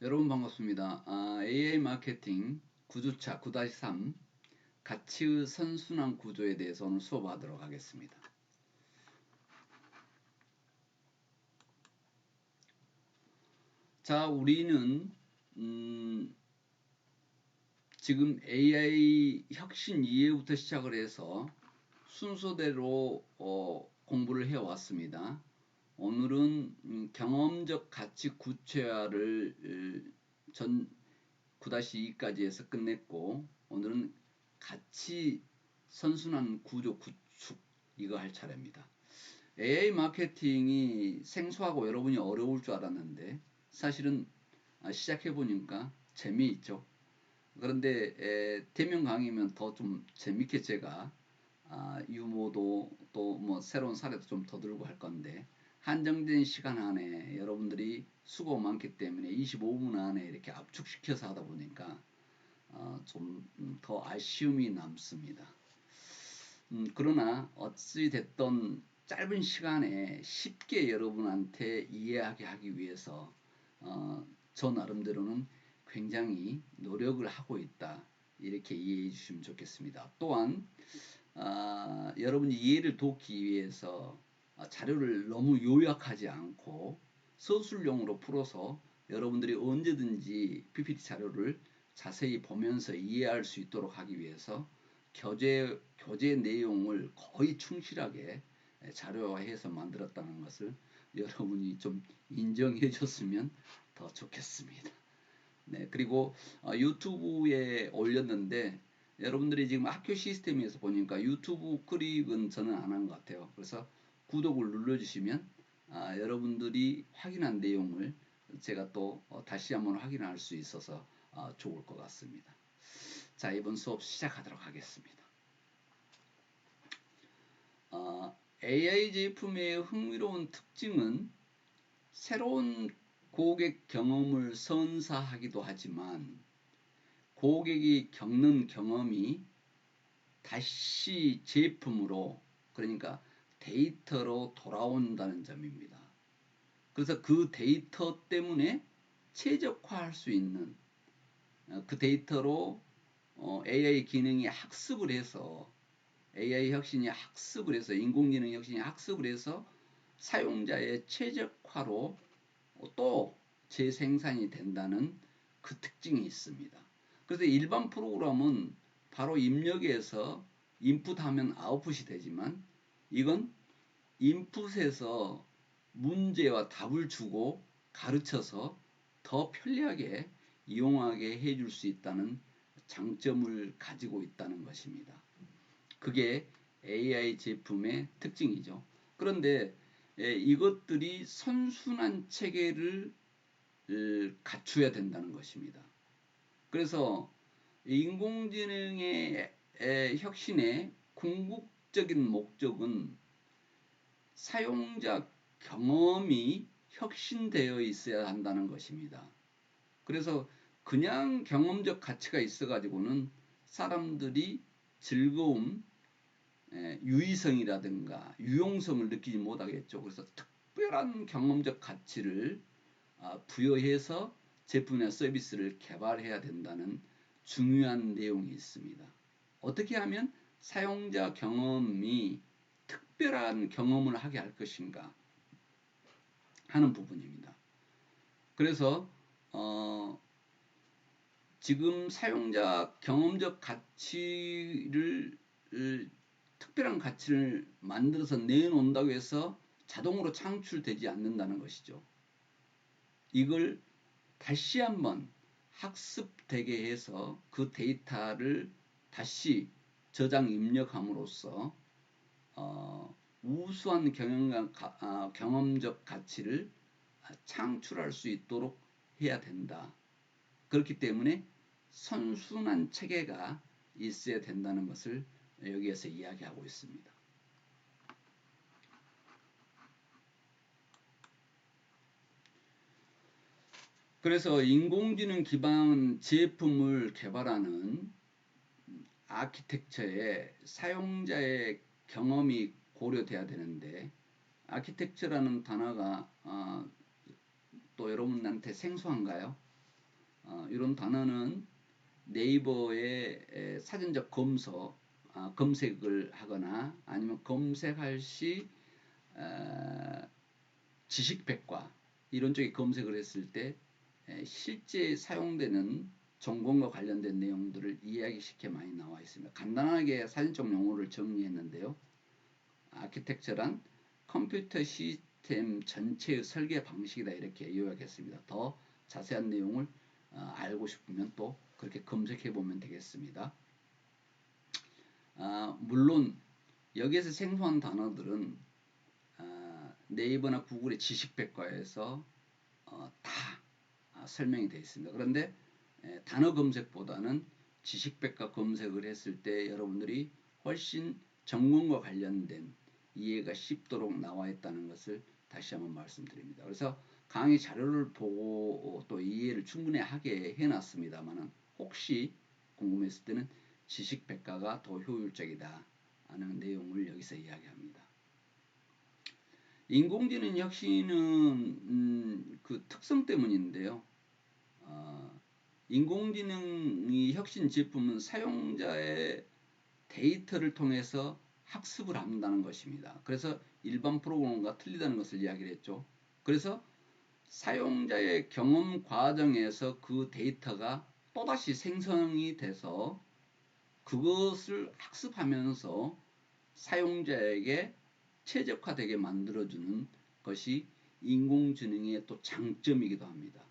여러분 반갑습니다. AI 마케팅 9주차 9-3 가치의 선순환 구조에 대해서 오늘 수업하도록 하겠습니다. 자, 우리는 지금 AI 혁신 이해부터 시작을 해서 순서대로 공부를 해왔습니다. 오늘은 경험적 가치 구체화를 전 9-2까지 해서 끝냈고, 오늘은 가치 선순환 구조 구축 이거 할 차례입니다. AI 마케팅이 생소하고 여러분이 어려울 줄 알았는데 사실은 시작해 보니까 재미있죠. 그런데 대면 강의면 더 좀 재밌게 제가 유머도 또 뭐 새로운 사례도 좀 더 들고 할 건데, 한정된 시간 안에 여러분들이 수고 많기 때문에 25분 안에 이렇게 압축시켜서 하다 보니까 좀 더 아쉬움이 남습니다. 그러나 어찌 됐던 짧은 시간에 쉽게 여러분한테 이해하게 하기 위해서 저 나름대로는 굉장히 노력을 하고 있다, 이렇게 이해해 주시면 좋겠습니다. 또한 여러분이 이해를 돕기 위해서 자료를 너무 요약하지 않고 서술용으로 풀어서 여러분들이 언제든지 PPT 자료를 자세히 보면서 이해할 수 있도록 하기 위해서 교재 내용을 거의 충실하게 자료화해서 만들었다는 것을 여러분이 좀 인정해 줬으면 더 좋겠습니다. 네, 그리고 유튜브에 올렸는데 여러분들이 지금 학교 시스템에서 보니까 유튜브 클릭은 저는 안 한 것 같아요. 그래서 구독을 눌러주시면 여러분들이 확인한 내용을 제가 또 다시 한번 확인할 수 있어서 좋을 것 같습니다. 자, 이번 수업 시작하도록 하겠습니다. AI 제품의 흥미로운 특징은 새로운 고객 경험을 선사하기도 하지만 고객이 겪는 경험이 다시 제품으로, 그러니까 데이터로 돌아온다는 점입니다. 그래서 그 데이터 때문에 최적화할 수 있는 그 데이터로 AI 기능이 학습을 해서, AI 혁신이 학습을 해서, 인공지능 혁신이 학습을 해서 사용자의 최적화로 또 재생산이 된다는 그 특징이 있습니다. 그래서 일반 프로그램은 바로 입력해서 인풋하면 아웃풋이 되지만, 이건 인풋에서 문제와 답을 주고 가르쳐서 더 편리하게 이용하게 해줄 수 있다는 장점을 가지고 있다는 것입니다. 그게 AI 제품의 특징이죠. 그런데 이것들이 선순환 체계를 갖춰야 된다는 것입니다. 그래서 인공지능의 혁신의 궁극적인 목적은 사용자 경험이 혁신되어 있어야 한다는 것입니다. 그래서 그냥 경험적 가치가 있어 가지고는 사람들이 즐거움, 유의성이라든가 유용성을 느끼지 못하겠죠. 그래서 특별한 경험적 가치를 부여해서 제품이나 서비스를 개발해야 된다는 중요한 내용이 있습니다. 어떻게 하면 사용자 경험이 특별한 경험을 하게 할 것인가 하는 부분입니다. 그래서 지금 사용자 경험적 가치를 특별한 가치를 만들어서 내놓는다고 해서 자동으로 창출되지 않는다는 것이죠. 이걸 다시 한번 학습되게 해서 그 데이터를 다시 저장 입력함으로써 우수한 경험적 가치를 창출할 수 있도록 해야 된다. 그렇기 때문에 선순환 체계가 있어야 된다는 것을 여기에서 이야기하고 있습니다. 그래서 인공지능 기반 제품을 개발하는 아키텍처에 사용자의 경험이 고려돼야 되는데, 아키텍처라는 단어가 또 여러분한테 생소한가요? 이런 단어는 네이버에 사전적 검색을 하거나 아니면 검색할 시 지식백과 이런 쪽에 검색을 했을 때 실제 사용되는 전공과 관련된 내용들을 이해하기 쉽게 많이 나와 있습니다. 간단하게 사전적 용어를 정리했는데요. 아키텍처란 컴퓨터 시스템 전체의 설계 방식이다 이렇게 요약했습니다. 더 자세한 내용을 알고 싶으면 또 그렇게 검색해 보면 되겠습니다. 물론 여기에서 생소한 단어들은 네이버나 구글의 지식백과에서 다 설명이 되어 있습니다. 그런데 단어 검색보다는 지식백과 검색을 했을 때 여러분들이 훨씬 전문과 관련된 이해가 쉽도록 나와 있다는 것을 다시 한번 말씀드립니다. 그래서 강의 자료를 보고 또 이해를 충분히 하게 해놨습니다만 혹시 궁금했을 때는 지식백과가 더 효율적이다 하는 내용을 여기서 이야기합니다. 인공지능 혁신은 그 특성 때문인데요. 인공지능의 혁신 제품은 사용자의 데이터를 통해서 학습을 한다는 것입니다. 그래서 일반 프로그램과 틀리다는 것을 이야기를 했죠. 그래서 사용자의 경험 과정에서 그 데이터가 또다시 생성이 돼서 그것을 학습하면서 사용자에게 최적화되게 만들어주는 것이 인공지능의 또 장점이기도 합니다.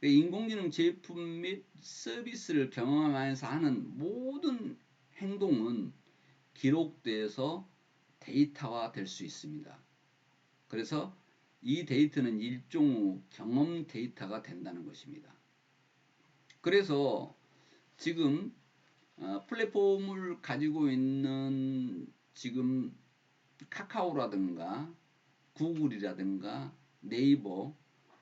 인공지능 제품 및 서비스를 경험하면서 하는 모든 행동은 기록돼서 데이터화 될 수 있습니다. 그래서 이 데이터는 일종의 경험 데이터가 된다는 것입니다. 그래서 지금 플랫폼을 가지고 있는 지금 카카오라든가 구글이라든가 네이버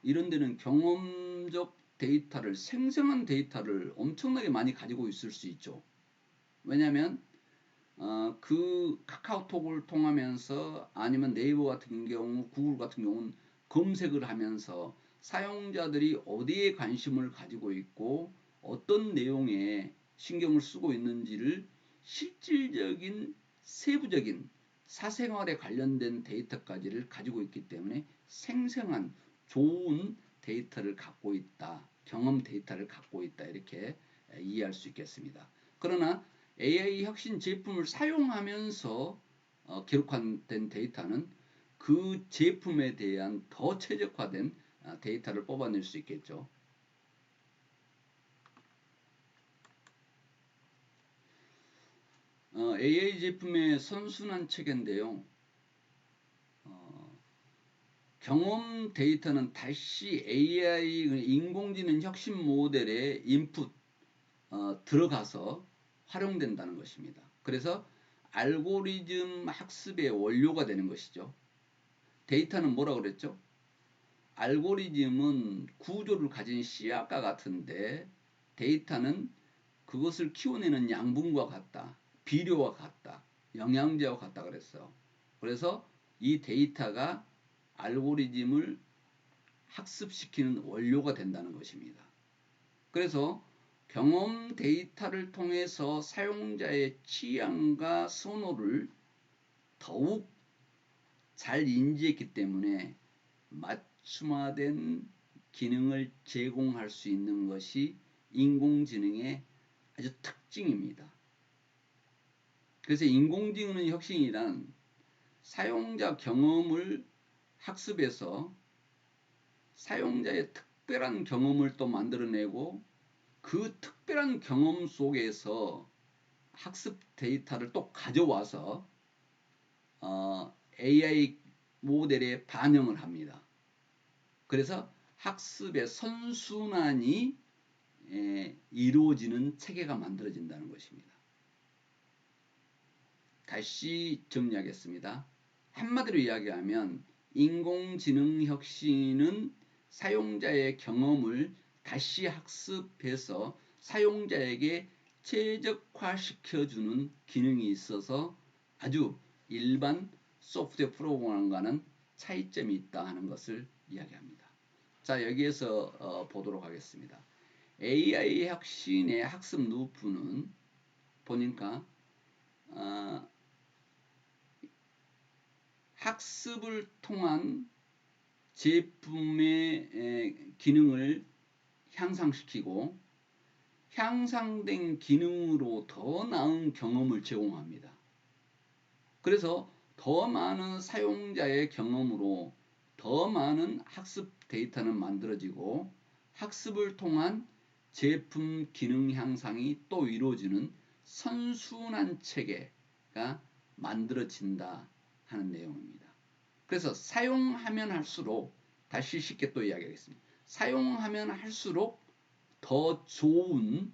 이런 데는 경험적 데이터를 생생한 데이터를 엄청나게 많이 가지고 있을 수 있죠. 왜냐하면 그 카카오톡을 통하면서 아니면 네이버 같은 경우 구글 같은 경우는 검색을 하면서 사용자들이 어디에 관심을 가지고 있고 어떤 내용에 신경을 쓰고 있는지를 실질적인 세부적인 사생활에 관련된 데이터까지를 가지고 있기 때문에 생생한 좋은 데이터를 갖고 있다. 경험 데이터를 갖고 있다. 이렇게 이해할 수 있겠습니다. 그러나 AI 혁신 제품을 사용하면서 기록된 데이터는 그 제품에 대한 더 최적화된 데이터를 뽑아낼 수 있겠죠. AI 제품의 선순환 체계인데요. 경험 데이터는 다시 AI 인공지능 혁신 모델의 인풋 들어가서 활용된다는 것입니다. 그래서 알고리즘 학습의 원료가 되는 것이죠. 데이터는 뭐라고 그랬죠? 알고리즘은 구조를 가진 씨앗과 같은데 데이터는 그것을 키워내는 양분과 같다. 비료와 같다. 영양제와 같다 그랬어요. 그래서 이 데이터가 알고리즘을 학습시키는 원료가 된다는 것입니다. 그래서 경험 데이터를 통해서 사용자의 취향과 선호를 더욱 잘 인지했기 때문에 맞춤화된 기능을 제공할 수 있는 것이 인공지능의 아주 특징입니다. 그래서 인공지능 혁신이란 사용자 경험을 학습해서 사용자의 특별한 경험을 또 만들어내고 그 특별한 경험 속에서 학습 데이터를 또 가져와서 AI 모델에 반영을 합니다. 그래서 학습의 선순환이 이루어지는 체계가 만들어진다는 것입니다. 다시 정리하겠습니다. 한마디로 이야기하면 인공지능 혁신은 사용자의 경험을 다시 학습해서 사용자에게 최적화시켜주는 기능이 있어서 아주 일반 소프트웨어 프로그램과는 차이점이 있다 하는 것을 이야기합니다. 자, 여기에서 보도록 하겠습니다. AI 혁신의 학습 루프는 보니까 학습을 통한 제품의 기능을 향상시키고 향상된 기능으로 더 나은 경험을 제공합니다. 그래서 더 많은 사용자의 경험으로 더 많은 학습 데이터는 만들어지고 학습을 통한 제품 기능 향상이 또 이루어지는 선순환 체계가 만들어진다 하는 내용입니다. 그래서 사용하면 할수록, 다시 쉽게 또 이야기하겠습니다. 사용하면 할수록 더 좋은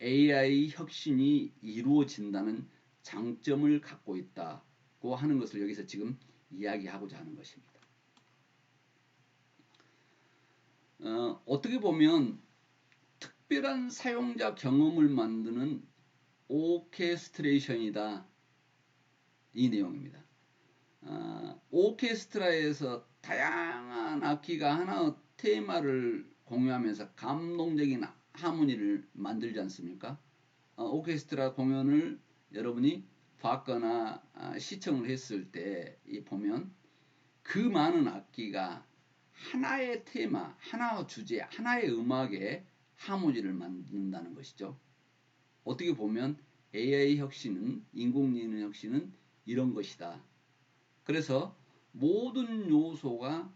AI 혁신이 이루어진다는 장점을 갖고 있다고 하는 것을 여기서 지금 이야기하고자 하는 것입니다. 어떻게 보면 특별한 사용자 경험을 만드는 오케스트레이션이다, 이 내용입니다. 오케스트라에서 다양한 악기가 하나의 테마를 공유하면서 감동적인 하모니를 만들지 않습니까? 오케스트라 공연을 여러분이 봤거나 시청을 했을 때 보면 그 많은 악기가 하나의 테마, 하나의 주제, 하나의 음악에 하모니를 만든다는 것이죠. 어떻게 보면 AI 혁신은, 인공지능 혁신은 이런 것이다. 그래서 모든 요소가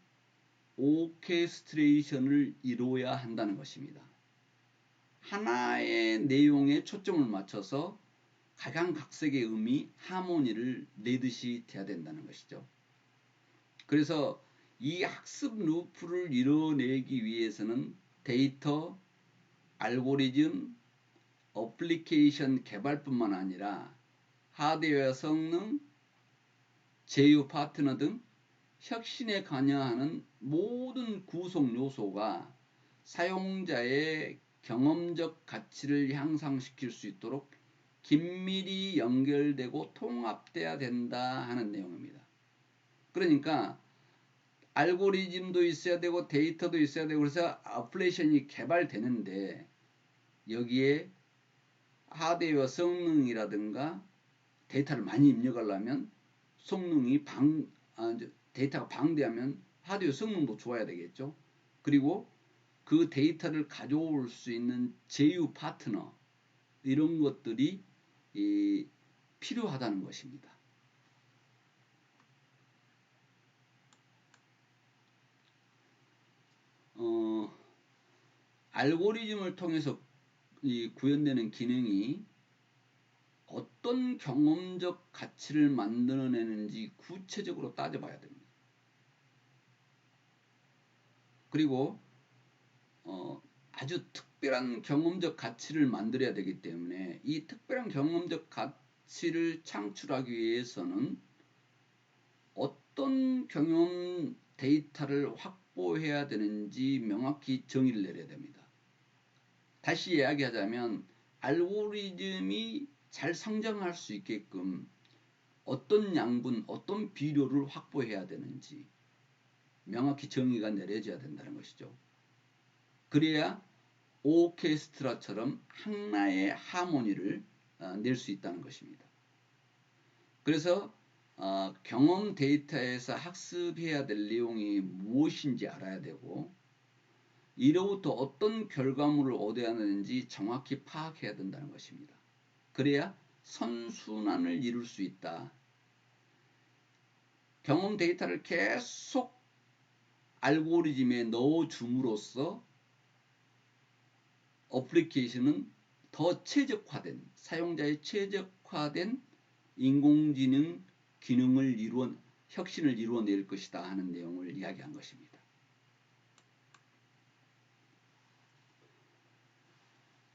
오케스트레이션을 이루어야 한다는 것입니다. 하나의 내용에 초점을 맞춰서 각양각색의 음이 하모니를 내듯이 돼야 된다는 것이죠. 그래서 이 학습 루프를 이뤄내기 위해서는 데이터, 알고리즘, 어플리케이션 개발뿐만 아니라 하드웨어 성능, 제휴 파트너 등 혁신에 관여하는 모든 구성 요소가 사용자의 경험적 가치를 향상시킬 수 있도록 긴밀히 연결되고 통합돼야 된다 하는 내용입니다. 그러니까 알고리즘도 있어야 되고 데이터도 있어야 되고 그래서 어플리케이션이 개발되는데 여기에 하드웨어 성능이라든가 데이터를 많이 입력하려면 성능이 데이터가 방대하면 하드웨어 성능도 좋아야 되겠죠. 그리고 그 데이터를 가져올 수 있는 제휴 파트너, 이런 것들이 필요하다는 것입니다. 알고리즘을 통해서 구현되는 기능이 어떤 경험적 가치를 만들어내는지 구체적으로 따져봐야 됩니다. 그리고 아주 특별한 경험적 가치를 만들어야 되기 때문에 이 특별한 경험적 가치를 창출하기 위해서는 어떤 경험 데이터를 확보해야 되는지 명확히 정의를 내려야 됩니다. 다시 이야기하자면 알고리즘이 잘 성장할 수 있게끔 어떤 양분, 어떤 비료를 확보해야 되는지 명확히 정의가 내려져야 된다는 것이죠. 그래야 오케스트라처럼 하나의 하모니를 낼 수 있다는 것입니다. 그래서 경험 데이터에서 학습해야 될 내용이 무엇인지 알아야 되고 이로부터 어떤 결과물을 얻어야 하는지 정확히 파악해야 된다는 것입니다. 그래야 선순환을 이룰 수 있다. 경험 데이터를 계속 알고리즘에 넣어줌으로써 어플리케이션은 더 최적화된, 사용자의 최적화된 인공지능 기능을 혁신을 이루어낼 것이다 하는 내용을 이야기한 것입니다.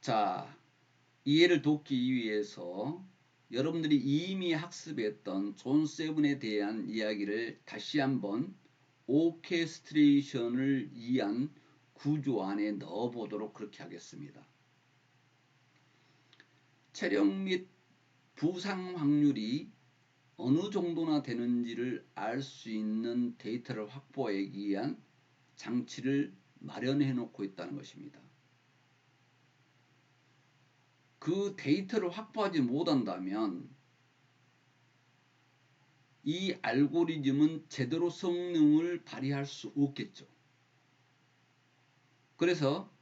자, 이해를 돕기 위해서 여러분들이 이미 학습했던 존 세븐에 대한 이야기를 다시 한번 오케스트레이션을 위한 구조 안에 넣어보도록 그렇게 하겠습니다. 체력 및 부상 확률이 어느 정도나 되는지를 알 수 있는 데이터를 확보하기 위한 장치를 마련해 놓고 있다는 것입니다. 그 데이터를 확보하지 못한다면 이 알고리즘은 제대로 성능을 발휘할 수 없겠죠. 그래서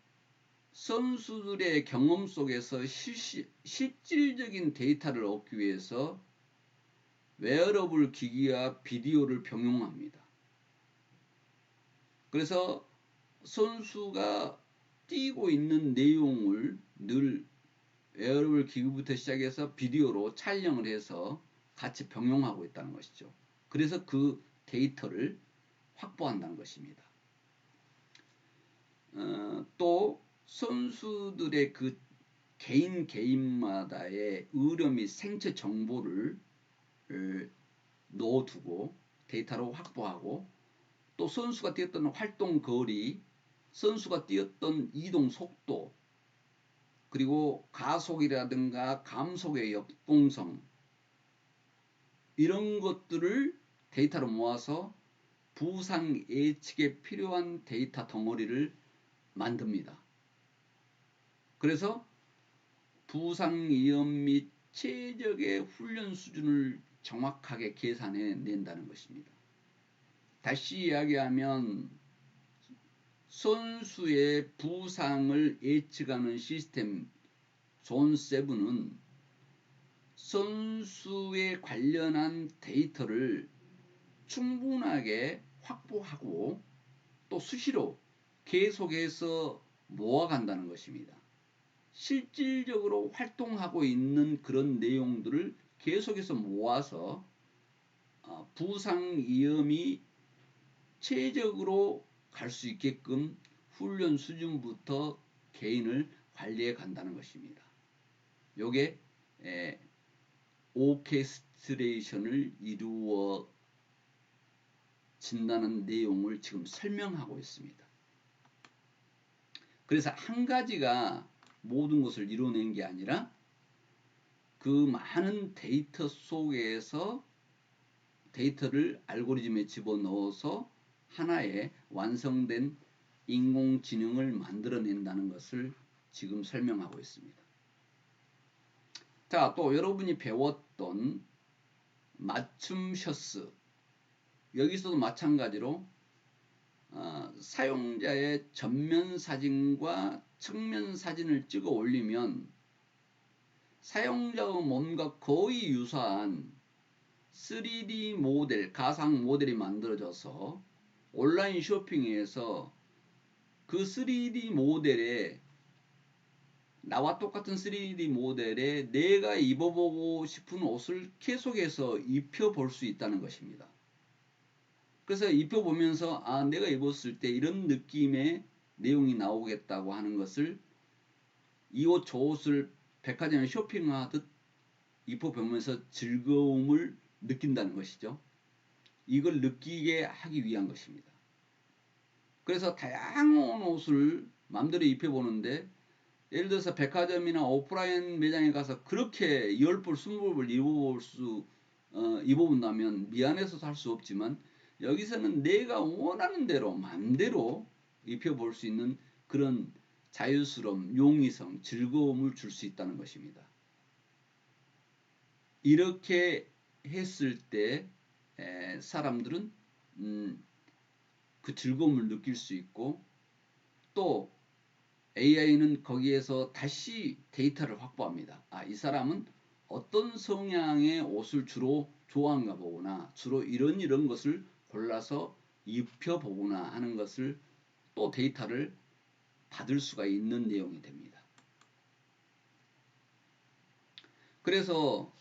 선수들의 경험 속에서 실질적인 데이터를 얻기 위해서 웨어러블 기기와 비디오를 병용합니다. 그래서 선수가 뛰고 있는 내용을 늘 웨어러블 기기부터 시작해서 비디오로 촬영을 해서 같이 병용하고 있다는 것이죠. 그래서 그 데이터를 확보한다는 것입니다. 또 선수들의 그 개인마다의 의료 및 생체 정보를 넣어두고 데이터로 확보하고 또 선수가 뛰었던 활동 거리, 선수가 뛰었던 이동 속도, 그리고 가속이라든가 감속의 역동성 이런 것들을 데이터로 모아서 부상 예측에 필요한 데이터 덩어리를 만듭니다. 그래서 부상 위험 및 최적의 훈련 수준을 정확하게 계산해 낸다는 것입니다. 다시 이야기하면 선수의 부상을 예측하는 시스템 존7은 선수에 관련한 데이터를 충분하게 확보하고 또 수시로 계속해서 모아간다는 것입니다. 실질적으로 활동하고 있는 그런 내용들을 계속해서 모아서 부상 위험이 최적으로 갈 수 있게끔 훈련 수준부터 개인을 관리해 간다는 것입니다. 요게 오케스트레이션을 이루어진다는 내용을 지금 설명하고 있습니다. 그래서 한 가지가 모든 것을 이뤄낸 게 아니라 그 많은 데이터 속에서 데이터를 알고리즘에 집어넣어서 하나의 완성된 인공지능을 만들어낸다는 것을 지금 설명하고 있습니다. 자, 또 여러분이 배웠던 맞춤 셔츠, 여기서도 마찬가지로 사용자의 전면 사진과 측면 사진을 찍어 올리면 사용자의 몸과 거의 유사한 3D 모델, 가상 모델이 만들어져서 온라인 쇼핑에서 그 3D 모델에 나와 똑같은 3D 모델에 내가 입어보고 싶은 옷을 계속해서 입혀볼 수 있다는 것입니다. 그래서 입혀보면서 내가 입었을 때 이런 느낌의 내용이 나오겠다고 하는 것을 이 옷 저 옷을 백화점에 쇼핑하듯 입어보면서 즐거움을 느낀다는 것이죠. 이걸 느끼게 하기 위한 것입니다. 그래서 다양한 옷을 마음대로 입혀보는데 예를 들어서 백화점이나 오프라인 매장에 가서 그렇게 10벌, 20벌 입어본다면 미안해서 할 수 없지만 여기서는 내가 원하는 대로 마음대로 입혀볼 수 있는 그런 자유스러움, 용이성, 즐거움을 줄 수 있다는 것입니다. 이렇게 했을 때 사람들은 그 즐거움을 느낄 수 있고 또 AI는 거기에서 다시 데이터를 확보합니다. 이 사람은 어떤 성향의 옷을 주로 좋아하는가 보구나. 주로 이런 것을 골라서 입혀보구나 하는 것을 또 데이터를 받을 수가 있는 내용이 됩니다. 그래서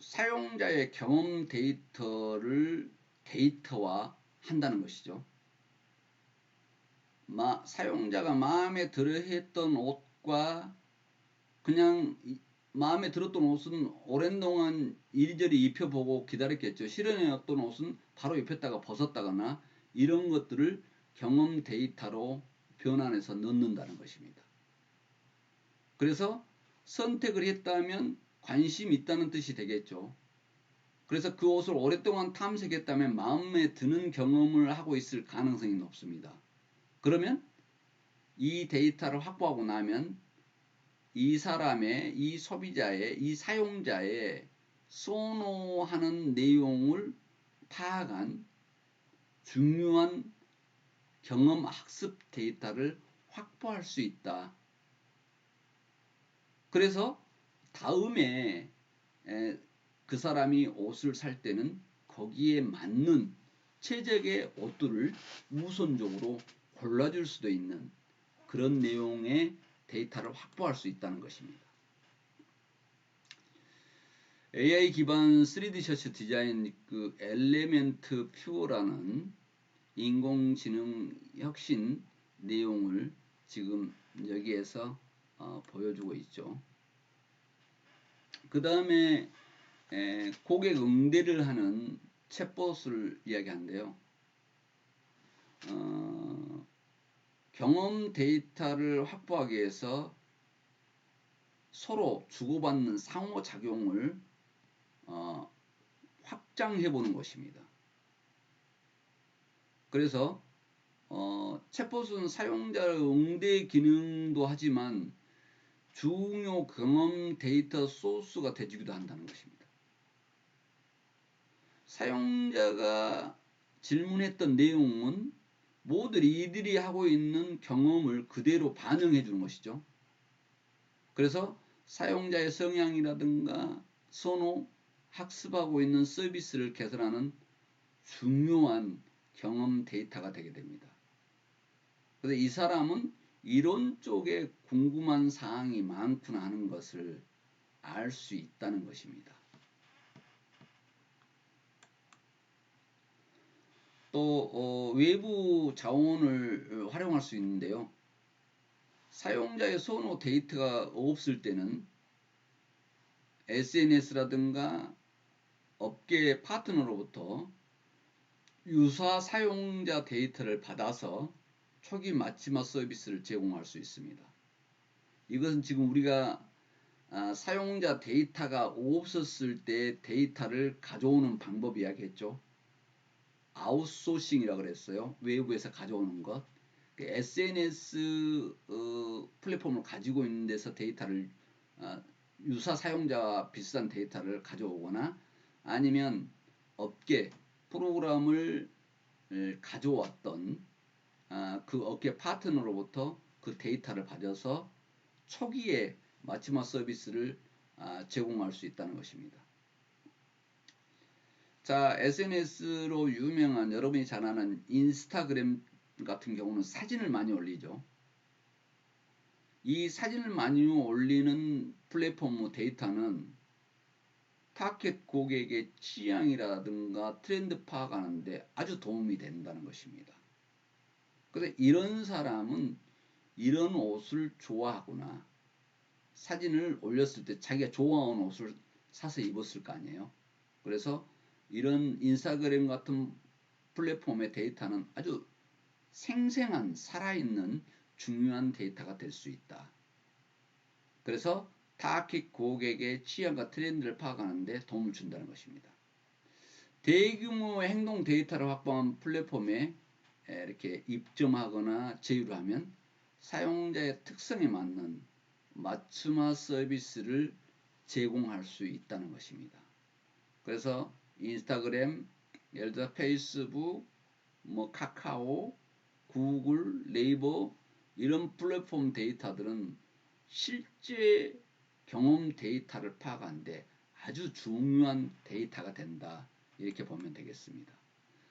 사용자의 경험 데이터를 데이터화 한다는 것이죠. 사용자가 마음에 들어 했던 옷과 그냥 마음에 들었던 옷은 오랜 동안 이리저리 입혀보고 기다렸겠죠. 실현해왔던 옷은 바로 입혔다가 벗었다거나 이런 것들을 경험 데이터로 변환해서 넣는다는 것입니다. 그래서 선택을 했다면 관심이 있다는 뜻이 되겠죠. 그래서 그 옷을 오랫동안 탐색했다면 마음에 드는 경험을 하고 있을 가능성이 높습니다. 그러면 이 데이터를 확보하고 나면 이 사람의, 이 소비자의, 이 사용자의 선호하는 내용을 파악한 중요한 경험 학습 데이터를 확보할 수 있다. 그래서 다음에 그 사람이 옷을 살 때는 거기에 맞는 최적의 옷들을 우선적으로 골라줄 수도 있는 그런 내용의 데이터를 확보할 수 있다는 것입니다. AI 기반 3D 셔츠 디자인 그 엘레멘트 퓨어라는 인공지능 혁신 내용을 지금 여기에서 보여주고 있죠. 그 다음에 고객 응대를 하는 챗봇을 이야기하는데요. 경험 데이터를 확보하기 위해서 서로 주고받는 상호작용을 확장해 보는 것입니다. 그래서 챗봇은 사용자 응대 기능도 하지만 중요 경험 데이터 소스가 되기도 한다는 것입니다. 사용자가 질문했던 내용은 모두 이들이 하고 있는 경험을 그대로 반영해 주는 것이죠. 그래서 사용자의 성향이라든가 선호, 학습하고 있는 서비스를 개선하는 중요한 경험 데이터가 되게 됩니다. 그래서 이 사람은 이런 쪽에 궁금한 사항이 많구나 하는 것을 알 수 있다는 것입니다. 또 외부 자원을 활용할 수 있는데요. 사용자의 선호 데이터가 없을 때는 SNS라든가 업계 파트너로부터 유사 사용자 데이터를 받아서 초기 맞춤화 서비스를 제공할 수 있습니다. 이것은 지금 우리가 사용자 데이터가 없었을 때 데이터를 가져오는 방법 이야기했죠. 아웃소싱이라고 그랬어요. 외부에서 가져오는 것. SNS 플랫폼을 가지고 있는 데서 데이터를 유사 사용자와 비슷한 데이터를 가져오거나 아니면 업계 프로그램을 가져왔던 그 업계 파트너로부터 그 데이터를 받아서 초기에 맞춤화 서비스를 제공할 수 있다는 것입니다. 자, SNS로 유명한 여러분이 잘 아는 인스타그램 같은 경우는 사진을 많이 올리죠. 이 사진을 많이 올리는 플랫폼 데이터는 타겟 고객의 취향이라든가 트렌드 파악하는데 아주 도움이 된다는 것입니다. 그래서 이런 사람은 이런 옷을 좋아하구나. 사진을 올렸을 때 자기가 좋아하는 옷을 사서 입었을 거 아니에요. 그래서 이런 인스타그램 같은 플랫폼의 데이터는 아주 생생한 살아있는 중요한 데이터가 될 수 있다. 그래서 타깃 고객의 취향과 트렌드를 파악하는 데 도움을 준다는 것입니다. 대규모 행동 데이터를 확보한 플랫폼에 이렇게 입점하거나 제휴를 하면 사용자의 특성에 맞는 맞춤화 서비스를 제공할 수 있다는 것입니다. 그래서 인스타그램, 예를 들어 페이스북, 카카오, 구글, 네이버 이런 플랫폼 데이터들은 실제 경험 데이터를 파악하는데 아주 중요한 데이터가 된다. 이렇게 보면 되겠습니다.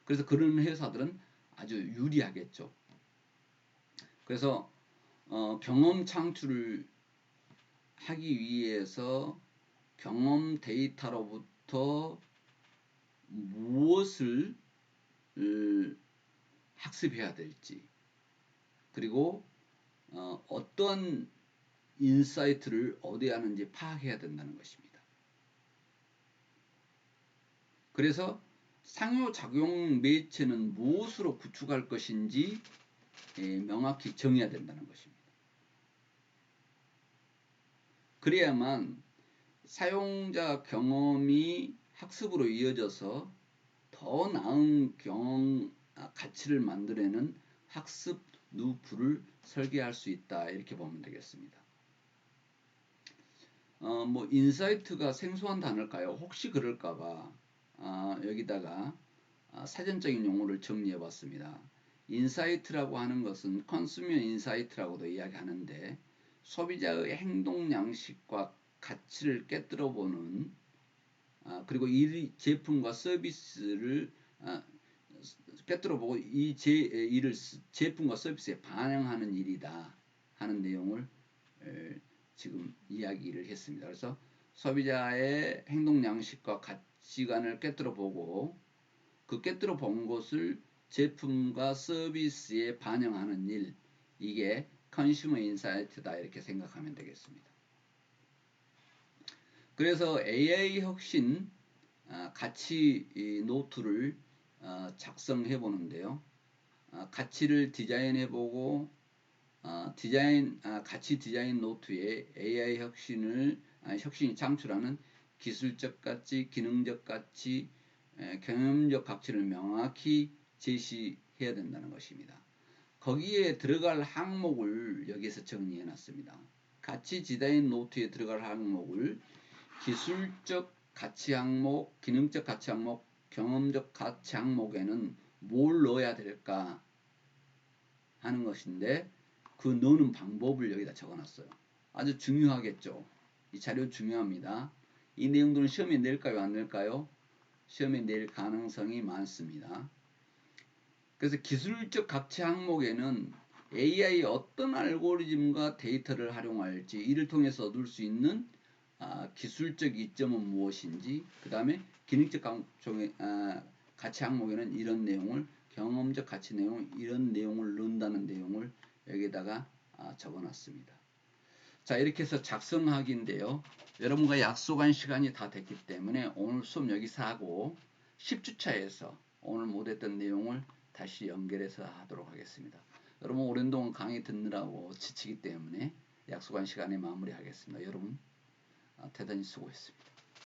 그래서 그런 회사들은 아주 유리하겠죠. 그래서 경험 창출을 하기 위해서 경험 데이터로부터 무엇을 학습해야 될지 그리고 어떤 인사이트를 얻어야 하는지 파악해야 된다는 것입니다. 그래서 상호작용 매체는 무엇으로 구축할 것인지 명확히 정해야 된다는 것입니다. 그래야만 사용자 경험이 학습으로 이어져서 더 나은 경험 가치를 만들어내는 학습 루프를 설계할 수 있다. 이렇게 보면 되겠습니다. 뭐 인사이트가 생소한 단어일까요? 혹시 그럴까봐 여기다가 사전적인 용어를 정리해 봤습니다. 인사이트라고 하는 것은 컨슈머 인사이트라고도 이야기하는데 소비자의 행동 양식과 가치를 깨뜨려 보는 그리고 이 제품과 서비스를 깨뜨려 보고 이 일을 제품과 서비스에 반영하는 일이다 하는 내용을 지금 이야기를 했습니다. 그래서 소비자의 행동 양식과 가치관을 깨뜨려 보고 그 깨뜨려 본 것을 제품과 서비스에 반영하는 일, 이게 컨슈머 인사이트다 이렇게 생각하면 되겠습니다. 그래서 AI 혁신 가치 노트를 작성해 보는데요. 가치를 디자인해 보고 가치 디자인 노트에 AI 혁신이 창출하는 기술적 가치, 기능적 가치, 경험적 가치를 명확히 제시해야 된다는 것입니다. 거기에 들어갈 항목을 여기서 정리해 놨습니다. 가치 디자인 노트에 들어갈 항목을 기술적 가치 항목, 기능적 가치 항목, 경험적 가치 항목에는 뭘 넣어야 될까 하는 것인데 그 넣는 방법을 여기다 적어놨어요. 아주 중요하겠죠. 이 자료 중요합니다. 이 내용들은 시험에 낼까요? 안 낼까요? 시험에 낼 가능성이 많습니다. 그래서 기술적 가치 항목에는 AI의 어떤 알고리즘과 데이터를 활용할지 이를 통해서 얻을 수 있는 기술적 이점은 무엇인지, 그 다음에 기능적 가치 항목에는 이런 내용을, 경험적 가치 내용 이런 내용을 넣는다는 내용을 여기다가 적어놨습니다. 자, 이렇게 해서 작성하기인데요. 여러분과 약속한 시간이 다 됐기 때문에 오늘 수업 여기서 하고 10주차에서 오늘 못했던 내용을 다시 연결해서 하도록 하겠습니다. 여러분 오랜 동안 강의 듣느라고 지치기 때문에 약속한 시간에 마무리하겠습니다. 여러분 대단히 수고했습니다.